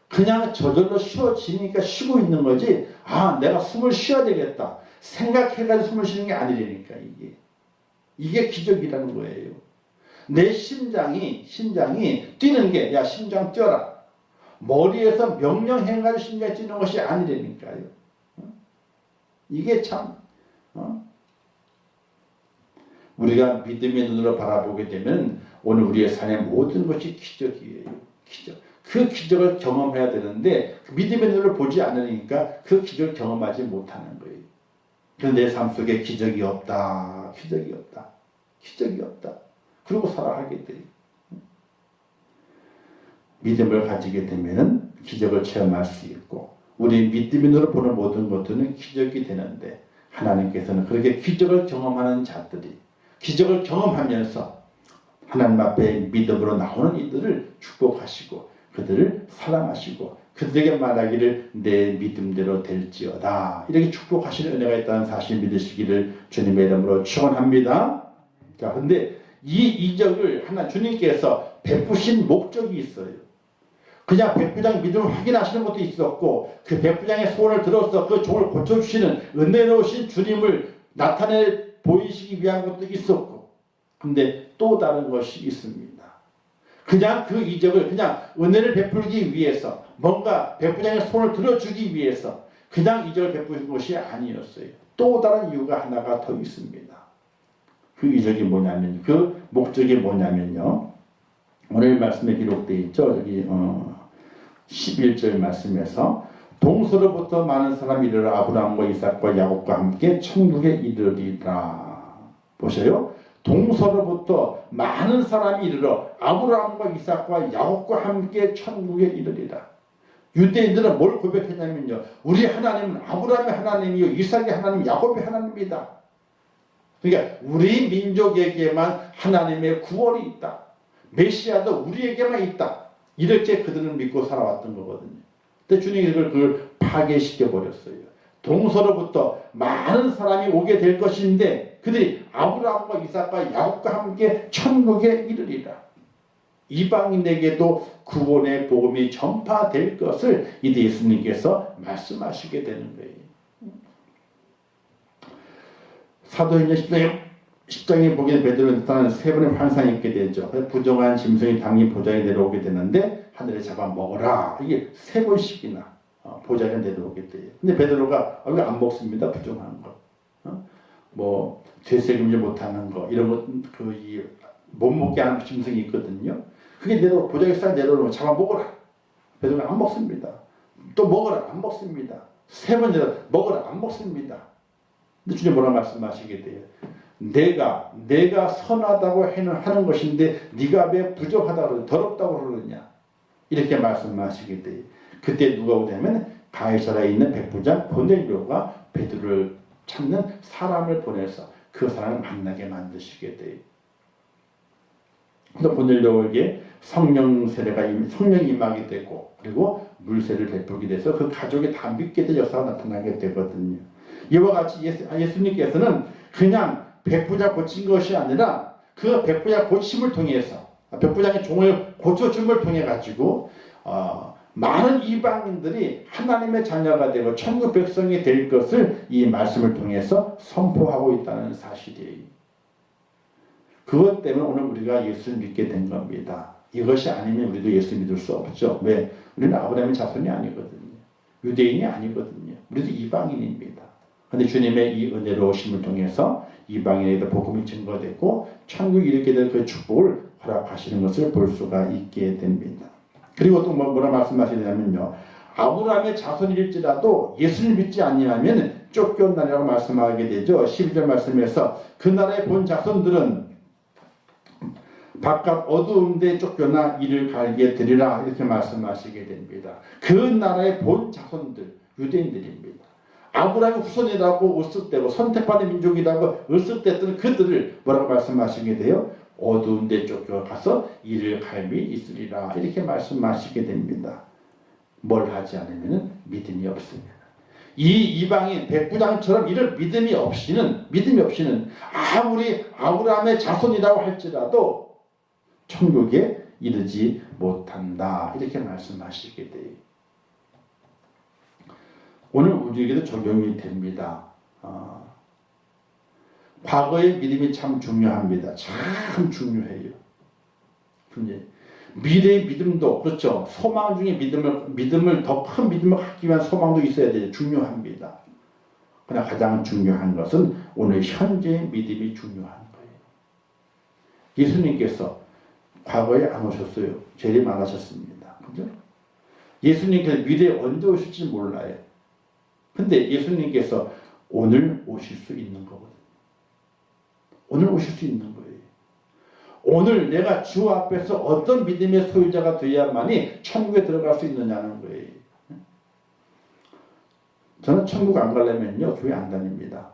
그냥 저절로 쉬어지니까 쉬고 있는 거지 내가 숨을 쉬어야 되겠다 생각해가지고 숨을 쉬는 게 아니라니까. 이게 기적이라는 거예요. 내 심장이 뛰는 게 야 심장 뛰어라 머리에서 명령해가지고 심장이 뛰는 것이 아니라니까요. 이게 참 우리가 믿음의 눈으로 바라보게 되면 오늘 우리의 삶의 모든 것이 기적이에요. 기적. 그 기적을 경험해야 되는데 믿음의 눈으로 보지 않으니까 그 기적을 경험하지 못하는 거예요. 그래서 내 삶 속에 기적이 없다. 그러고 살아가게 돼요. 믿음을 가지게 되면 기적을 체험할 수 있고 우리 믿음의 눈으로 보는 모든 것들은 기적이 되는데 하나님께서는 그렇게 기적을 경험하는 자들이 기적을 경험하면서 하나님 앞에 믿음으로 나오는 이들을 축복하시고 그들을 사랑하시고 그들에게 말하기를 내 믿음대로 될지어다 이렇게 축복하시는 은혜가 있다는 사실 믿으시기를 주님의 이름으로 축원합니다. 자, 근데 이 이적을 주님께서 베푸신 목적이 있어요. 그냥 백부장 믿음을 확인하시는 것도 있었고 그 백부장의 소원을 들어서 그 종을 고쳐주시는 은혜로우신 주님을 나타내 보이시기 위한 것도 있었고 근데 또 다른 것이 있습니다. 그냥 그 이적을 그냥 은혜를 베풀기 위해서 뭔가 백부장의 손을 들어주기 위해서 그냥 이적을 베푸신 것이 아니었어요. 또 다른 이유가 하나가 더 있습니다. 그 이적이 뭐냐면 그 목적이 뭐냐면요. 오늘 말씀에 기록되어 있죠. 여기 11절 말씀에서 동서로부터 많은 사람이 이르러 아브라함과 이삭과 야곱과 함께 천국에 이르리라. 보세요. 동서로부터 많은 사람이 이르러 아브라함과 이삭과 야곱과 함께 천국에 이르리라. 유대인들은 뭘 고백했냐면요. 우리 하나님은 아브라함의 하나님이요 이삭의 하나님, 야곱의 하나님이다. 그러니까 우리 민족에게만 하나님의 구원이 있다. 메시아도 우리에게만 있다. 이렇게 그들은 믿고 살아왔던 거거든요. 근데 주님이 그걸 파괴시켜 버렸어요. 동서로부터 많은 사람이 오게 될 것인데 그들이 아브라함과 이삭과 야곱과 함께 천국에 이르리라. 이방인에게도 구원의 복음이 전파될 것을 이제 예수님께서 말씀하시게 되는 거예요. 사도행전 10장에 보기에 베드로는 일단 세 번의 환상이 있게 되죠. 부정한 짐승이 당긴 보좌에 내려오게 되는데 하늘에 잡아 먹어라. 이게 세 번씩이나 보좌에 내려오게 돼요. 근데 베드로가 안 먹습니다. 부정한 거. 뭐 되새김질 못하는 거 이런 것못 먹게 하는 짐승이 있거든요. 그게 보자기 쌀 내려오면 잡아 먹어라. 베드로는 안 먹습니다. 또 먹어라. 안 먹습니다. 세 번째 먹어라. 안 먹습니다. 근데 주님 뭐라 말씀하시게 돼요. 내가 선하다고 하는 것인데 네가 왜 부족하다고 더럽다고 그러느냐. 이렇게 말씀하시게 돼요. 그때 누가 오냐면 가이사라에 있는 백부장 고넬료가 베드로를 찾는 사람을 보내서 그 사람을 만나게 만드시게 돼요. 그래서 고넬료에게 성령 임하게 되고 그리고 물세를 베풀게 돼서 그 가족이 다 믿게 될 역사가 나타나게 되거든요. 이와 같이 예수님께서는 그냥 백부장 고친 것이 아니라 그 백부장 고침을 통해서 백부장의 종을 고쳐줌을 통해 가지고 많은 이방인들이 하나님의 자녀가 되고 천국 백성이 될 것을 이 말씀을 통해서 선포하고 있다는 사실이에요. 그것 때문에 오늘 우리가 예수를 믿게 된 겁니다. 이것이 아니면 우리도 예수 믿을 수 없죠. 왜? 우리는 아브라함의 자손이 아니거든요. 유대인이 아니거든요. 우리도 이방인입니다. 그런데 주님의 이 은혜로우심을 통해서 이방인에게도 복음이 증거되고 천국이 이르게 될 그 축복을 허락하시는 것을 볼 수가 있게 됩니다. 그리고 또 뭐라 말씀하시냐면요. 아브라함의 자손일지라도 예수를 믿지 아니하면 쫓겨나리라고 말씀하게 되죠. 12절 말씀에서 그 나라의 본 자손들은 바깥 어두운 데 쫓겨나 이를 갈게 되리라 이렇게 말씀하시게 됩니다. 그 나라의 본 자손들 유대인들입니다. 아브라함의 후손이라고 으쓱대고 선택받은 민족이라고 으쓱댔던 그들을 뭐라고 말씀하시게 돼요? 어두운 데 쫓겨가서 이를 갈미 있으리라 이렇게 말씀하시게 됩니다. 뭘 하지 않으면 믿음이 없습니다. 이 이방인 백부장처럼 이런 믿음이 없이는 아무리 아브라함의 자손이라고 할지라도 천국에 이르지 못한다 이렇게 말씀하시게 돼요. 오늘 우리에게도 적용이 됩니다. 과거의 믿음이 참 중요합니다. 참 중요해요. 미래의 믿음도 그렇죠. 소망 중에 믿음을 더 큰 믿음을 갖기 위한 소망도 있어야 돼요. 중요합니다. 그러나 가장 중요한 것은 오늘 현재의 믿음이 중요한 거예요. 예수님께서 과거에 안 오셨어요. 재림 안 하셨습니다. 그죠? 예수님께서 미래에 언제 오실지 몰라요. 근데 예수님께서 오늘 오실 수 있는 거거든요. 오늘 오실 수 있는 거예요. 오늘 내가 주 앞에서 어떤 믿음의 소유자가 되어야만이 천국에 들어갈 수 있느냐는 거예요. 저는 천국 안 가려면요 교회 안 다닙니다.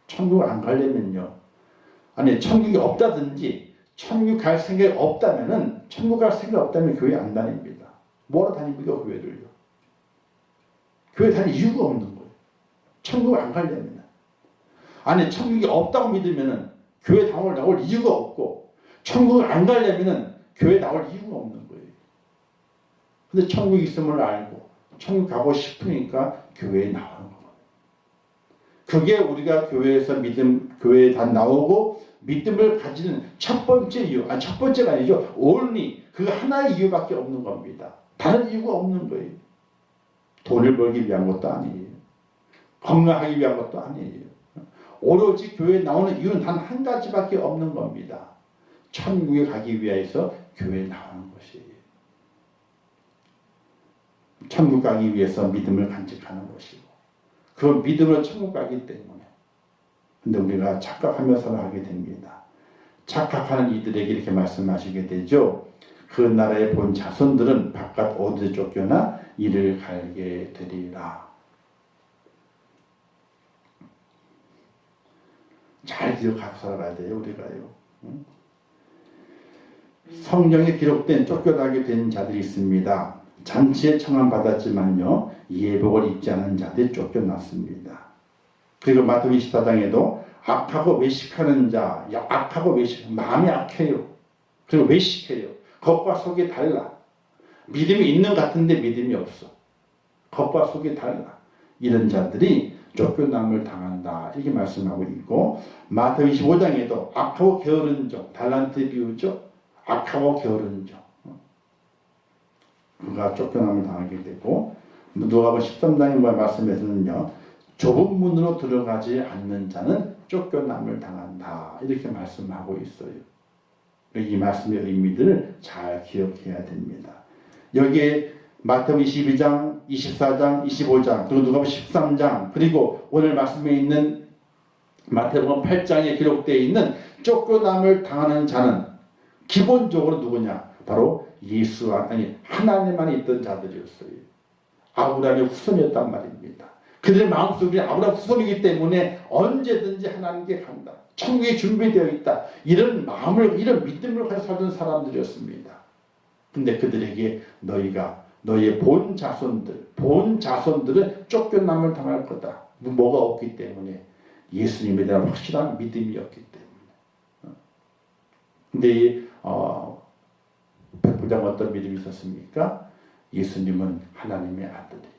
천국 안 가려면요 천국이 없다든지 천국 갈 생각이 없다면은 천국 갈 생각 없다면 교회 안 다닙니다. 뭐하러 다닙니까 교회를요? 교회 다닐 이유가 없는 거예요. 천국 안 가려면 천국이 없다고 믿으면은 교회 나올 이유가 없고 천국을 안 가려면은 교회 나올 이유가 없는 거예요. 근데 천국이 있음을 알고 천국 가고 싶으니까 교회에 나오는 거예요. 그게 우리가 교회에서 교회에 다 나오고 믿음을 가지는 첫 번째 이유, 첫 번째가 아니죠. only 그 하나의 이유밖에 없는 겁니다. 다른 이유가 없는 거예요. 돈을 벌기 위한 것도 아니에요. 건강하기 위한 것도 아니에요. 오로지 교회에 나오는 이유는 단 한 가지밖에 없는 겁니다. 천국에 가기 위해서 교회에 나오는 것이에요. 천국 가기 위해서 믿음을 간직하는 것이고 그 믿음으로 천국 가기 때문에 근데 우리가 착각하며 살아가게 됩니다. 착각하는 이들에게 이렇게 말씀하시게 되죠. 그 나라의 본 자손들은 바깥 어디에 쫓겨나 이를 갈게 되리라. 잘 기억하고 살아가야 돼요. 우리가요. 성경에 기록된 쫓겨나게 된 자들이 있습니다. 잔치에 청함받았지만요 예복을 입지 않은 자들이 쫓겨났습니다. 그리고 마태복음 24장에도 악하고 외식하는 자, 악하고 마음이 악해요. 그리고 외식해요. 겉과 속이 달라. 믿음이 있는 것 같은데 믿음이 없어. 겉과 속이 달라. 이런 자들이 쫓겨남을 당한다. 이렇게 말씀하고 있고 마태복음 25장에도 악하고 게으른 종, 달란트 비유죠. 악하고 게으른 종. 그가 쫓겨남을 당하게 되고 누가복음 13장의 말씀에서는요. 좁은 문으로 들어가지 않는 자는 쫓겨남을 당한다. 이렇게 말씀하고 있어요. 이 말씀의 의미들을 잘 기억해야 됩니다. 여기에 마태복음 22장, 24장, 25장, 그리고 누가복음 13장, 그리고 오늘 말씀에 있는 마태복음 8장에 기록되어 있는 쫓겨남을 당하는 자는 기본적으로 누구냐? 바로 하나님 안에 있던 자들이었어요. 아브라함의 후손이었단 말입니다. 그들의 마음속에 아브라함 후손이기 때문에 언제든지 하나님께 간다. 천국이 준비되어 있다. 이런 마음을, 이런 믿음을 가지고 살던 사람들이었습니다. 근데 그들에게 너희의 본 자손들은 쫓겨남을 당할 거다. 뭐가 없기 때문에 예수님에 대한 확실한 믿음이었기 때문에. 근데 이 백부장 어떤 믿음이 있었습니까? 예수님은 하나님의 아들이에요.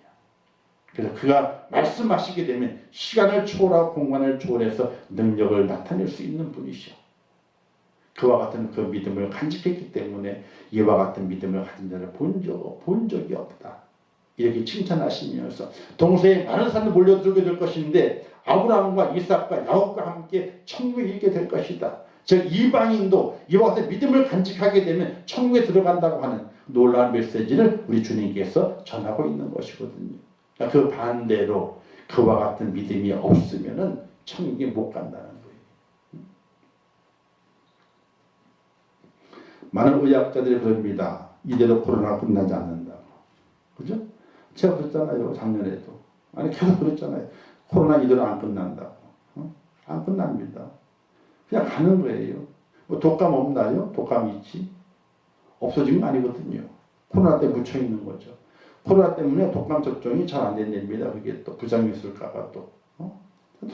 그래서 그가 말씀하시게 되면 시간을 초월하고 공간을 초월해서 능력을 나타낼 수 있는 분이시오. 그와 같은 그 믿음을 간직했기 때문에 이와 같은 믿음을 가진 자를 본 적이 없다. 이렇게 칭찬하시면서 동서에 많은 사람들이 몰려들게 될 것인데 아브라함과 이삭과 야곱과 함께 천국에 이르게 될 것이다. 즉 이방인도 이와 같은 믿음을 간직하게 되면 천국에 들어간다고 하는 놀라운 메시지를 우리 주님께서 전하고 있는 것이거든요. 그 반대로 그와 같은 믿음이 없으면은 천국에 못 간다는 거예요. 많은 의학자들이 그럽니다. 이대로 코로나가 끝나지 않는다고. 그죠? 제가 그랬잖아요. 작년에도. 아니 계속 그랬잖아요. 코로나 이대로 안 끝난다고. 안 끝납니다. 그냥 가는 거예요. 뭐 독감 없나요? 독감 있지. 없어진 거 아니거든요. 코로나 때문에 묻혀 있는 거죠. 코로나 때문에 독감 접종이 잘 안 된답니다. 그게 또 부작용이 있을까봐 또.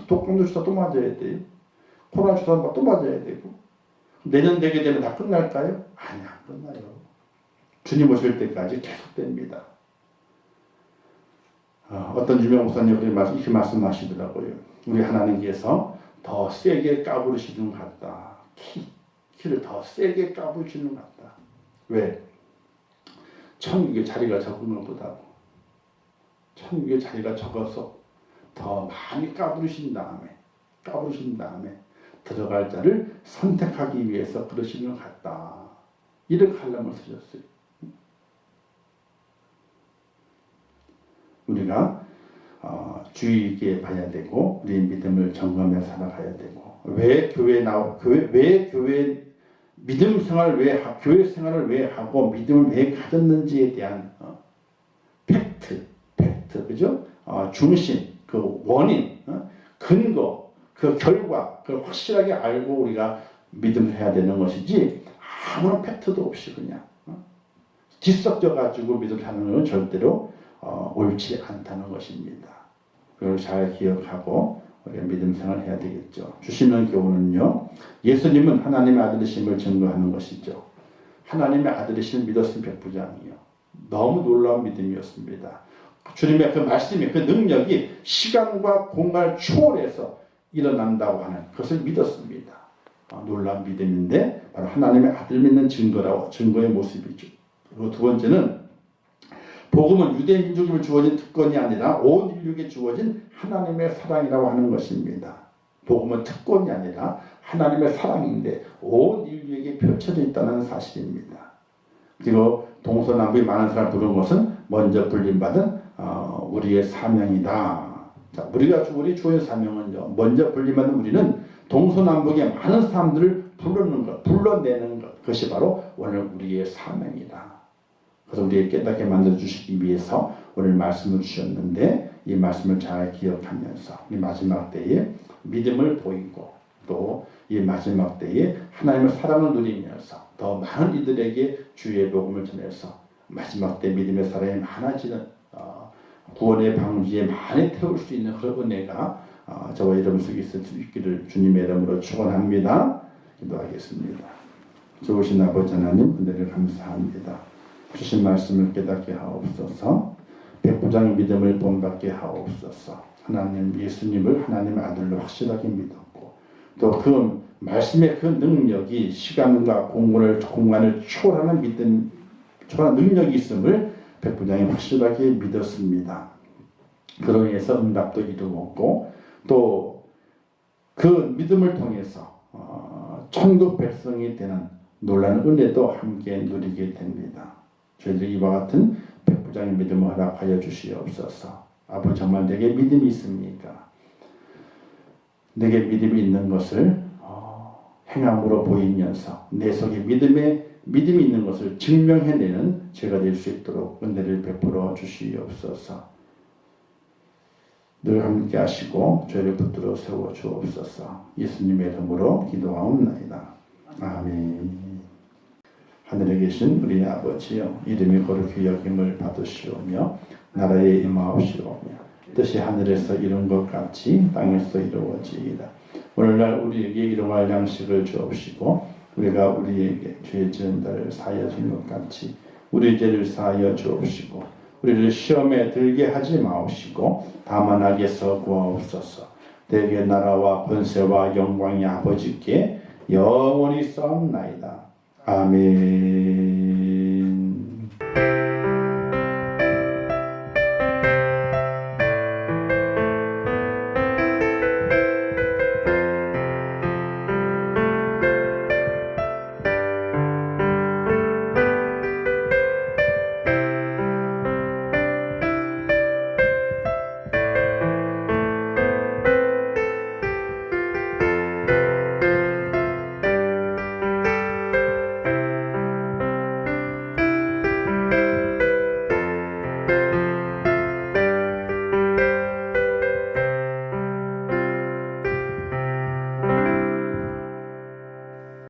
독감 주사 또 맞아야 돼요. 코로나 주사 또 맞아야 되고. 내년 되게 되면 다 끝날까요? 아니, 안 끝나요. 주님 오실 때까지 계속됩니다. 어떤 유명 목사님이 이렇게 말씀하시더라고요. 우리 하나님께서 더 세게 까부르시는 것 같다. 키를 더 세게 까부르시는 것 같다. 왜? 천국의 자리가 적은 것보다도 천국의 자리가 적어서 더 많이 까부르신 다음에 들어갈 자를 선택하기 위해서 그러시는 것 같다. 이런 칼럼을 쓰셨어요. 우리가 주의 있게 봐야 되고 우리 믿음을 점검해 살아가야 되고 왜 교회 믿음 생활을 교회 생활을 왜 하고 믿음을 왜 가졌는지에 대한 팩트, 그죠? 중심, 그 원인, 근거, 그 결과, 그걸 확실하게 알고 우리가 믿음을 해야 되는 것이지 아무런 팩트도 없이 그냥 뒤섞여 가지고 믿음을 하는 건 절대로 옳지 않다는 것입니다. 그걸 잘 기억하고 우리가 믿음 생활을 해야 되겠죠. 주시는 교훈은요. 예수님은 하나님의 아들이심을 증거하는 것이죠. 하나님의 아들이심을 믿었은 백부장이요. 너무 놀라운 믿음이었습니다. 주님의 그 말씀이 그 능력이 시간과 공간을 초월해서 일어난다고 하는 그것을 믿었습니다. 놀라운 믿음인데 바로 하나님의 아들 믿는 증거의 모습이죠. 그리고 두 번째는 복음은 유대 민족에게 주어진 특권이 아니라 온 인류에게 주어진 하나님의 사랑이라고 하는 것입니다. 복음은 특권이 아니라 하나님의 사랑인데 온 인류에게 펼쳐져 있다는 사실입니다. 그리고 동서남북에 많은 사람을 부른 것은 먼저 불림받은 우리의 사명이다. 자, 우리 주어진 사명은요. 먼저 불림받은 우리는 동서남북에 많은 사람들을 불러내는 것. 그것이 바로 오늘 우리의 사명이다. 그래서 우리에게 깨닫게 만들어주시기 위해서 오늘 말씀을 주셨는데 이 말씀을 잘 기억하면서 이 마지막 때에 믿음을 보이고 또 이 마지막 때에 하나님의 사랑을 누리면서 더 많은 이들에게 주의 복음을 전해서 마지막 때 믿음의 사랑이 많아지는 구원의 방지에 많이 태울 수 있는 그런 은혜가 저와 여러분 속에 있을 수 있기를 주님의 이름으로 축원합니다. 기도하겠습니다. 좋으신 아버지 하나님 은혜를 감사합니다. 주신 말씀을 깨닫게 하옵소서. 백부장의 믿음을 본받게 하옵소서. 하나님 예수님을 하나님의 아들로 확실하게 믿었고 또 그 말씀의 그 능력이 시간과 공간을 초월하는 믿음, 초월하는 능력이 있음을 백부장이 확실하게 믿었습니다. 그로 인해서 응답도 이루었고 또 그 믿음을 통해서 천국 백성이 되는 놀라운 은혜도 함께 누리게 됩니다. 저희들이 이와 같은 백부장의 믿음을 허락하여 주시옵소서. 아버지 정말 내게 믿음이 있습니까? 내게 믿음이 있는 것을 행함으로 보이면서 내 속에 믿음이 있는 것을 증명해내는 제가 될 수 있도록 은혜를 베풀어 주시옵소서. 늘 함께 하시고 저희를 붙들어 세워 주옵소서. 예수님의 이름으로 기도하옵나이다. 아멘. 하늘에 계신 우리 아버지여, 이름이 거룩히 여김을 받으시오며 나라에 임하옵시오며 뜻이 하늘에서 이룬 것 같이 땅에서 이루어지이다. 오늘날 우리에게 일용할 양식을 주옵시고 우리가 우리에게 죄 지은 자를 사하여 준 것 같이 우리 죄를 사하여 주옵시고 우리를 시험에 들게 하지 마옵시고 다만 악에서 구하옵소서. 대개 나라와 권세와 영광이 아버지께 영원히 싸움나이다. 아멘.